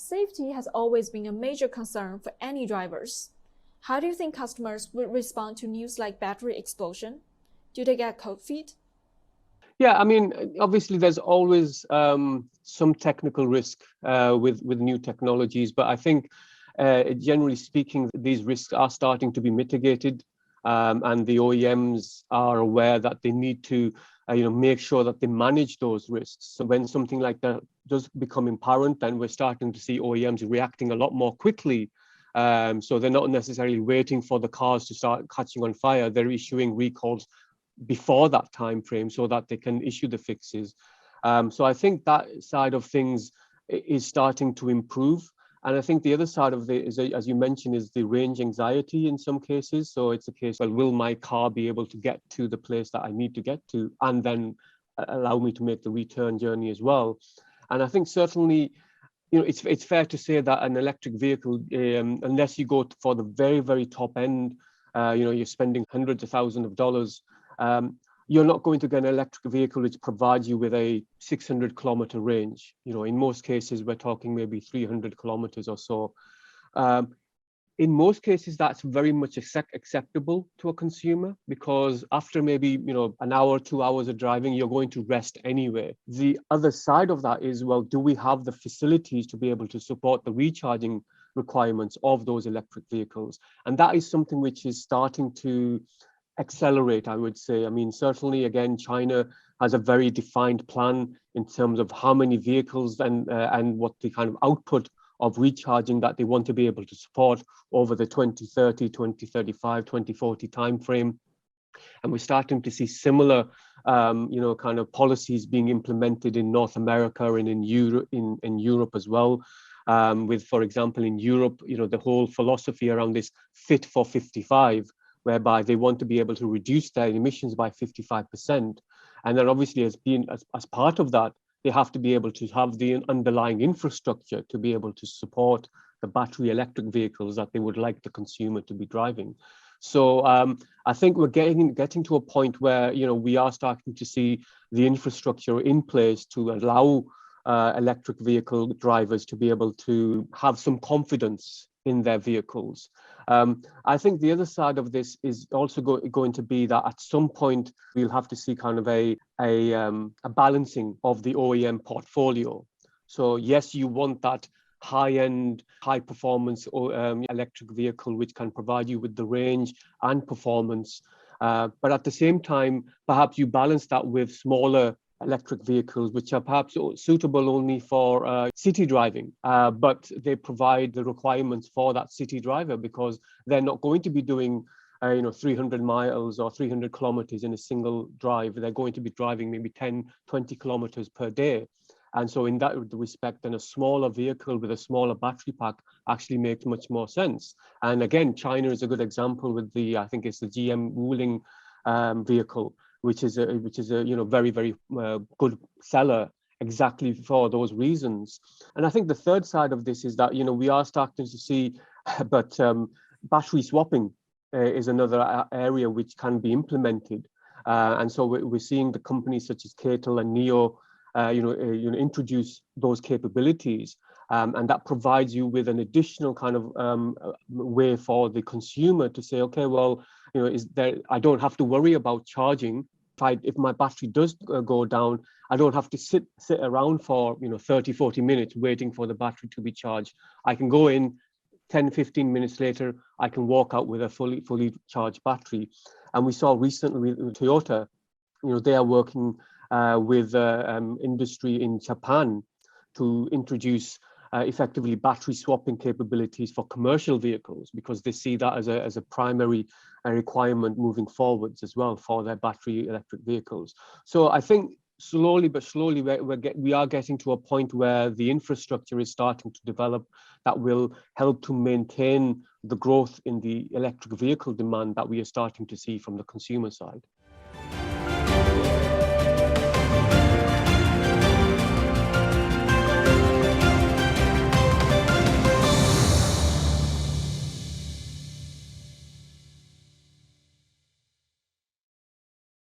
Safety has always been a major concern for any drivers. How do you think customers would respond to news like battery explosion? Do they get cold feet? Yeah, I mean, obviously there's always some technical risk with new technologies, but I think generally speaking, these risks are starting to be mitigated, and the OEMs are aware that they need to make sure that they manage those risks. So when something like that does become apparent, then we're starting to see OEMs reacting a lot more quickly. So they're not necessarily waiting for the cars to start catching on fire. They're issuing recalls before that time frame so that they can issue the fixes. So I think that side of things is starting to improve. And I think the other side of it is, as you mentioned, is the range anxiety in some cases. So it's a case, well, will my car be able to get to the place that I need to get to and then allow me to make the return journey as well? And I think certainly, it's fair to say that an electric vehicle, unless you go for the very, very top end, you're spending hundreds of thousands of dollars, you're not going to get an electric vehicle which provides you with a 600-kilometer range. In most cases, we're talking maybe 300 kilometers or so. In most cases, that's very much acceptable to a consumer, because after maybe an hour, 2 hours of driving, you're going to rest anyway. The other side of that is, well, do we have the facilities to be able to support the recharging requirements of those electric vehicles? And that is something which is starting to accelerate, I would say. I mean, certainly, again, China has a very defined plan in terms of how many vehicles and what the kind of output of recharging that they want to be able to support over the 2030, 2035, 2040 timeframe. And we're starting to see similar, kind of policies being implemented in North America and in Europe as well. With, for example, in Europe, the whole philosophy around this Fit for 55, whereby they want to be able to reduce their emissions by 55%. And then obviously as part of that, they have to be able to have the underlying infrastructure to be able to support the battery electric vehicles that they would like the consumer to be driving. So I think we're getting to a point where, we are starting to see the infrastructure in place to allow electric vehicle drivers to be able to have some confidence in their vehicles. I think the other side of this is also going to be that at some point we'll have to see kind of a balancing of the OEM portfolio. So yes, you want that high-end, high-performance electric vehicle which can provide you with the range and performance, but at the same time, perhaps you balance that with smaller electric vehicles, which are perhaps suitable only for city driving, but they provide the requirements for that city driver, because they're not going to be doing 300 miles or 300 kilometers in a single drive. They're going to be driving maybe 10, 20 kilometers per day. And so in that respect, then a smaller vehicle with a smaller battery pack actually makes much more sense. And again, China is a good example with I think it's the GM Wuling vehicle, which is a very, very good seller exactly for those reasons. And I think the third side of this is that we are starting to see, but battery swapping is another area which can be implemented. And so we're seeing the companies such as Catel and NIO, introduce those capabilities, and that provides you with an additional kind of way for the consumer to say, okay, well, I don't have to worry about charging. If my battery does go down, I don't have to sit around for 30, 40 minutes waiting for the battery to be charged. I can go in 10, 15 minutes later, I can walk out with a fully charged battery. And we saw recently with Toyota, they are working with industry in Japan to introduce effectively battery swapping capabilities for commercial vehicles, because they see that as a primary requirement moving forwards as well for their battery electric vehicles. So I think slowly but surely we are getting to a point where the infrastructure is starting to develop that will help to maintain the growth in the electric vehicle demand that we are starting to see from the consumer side.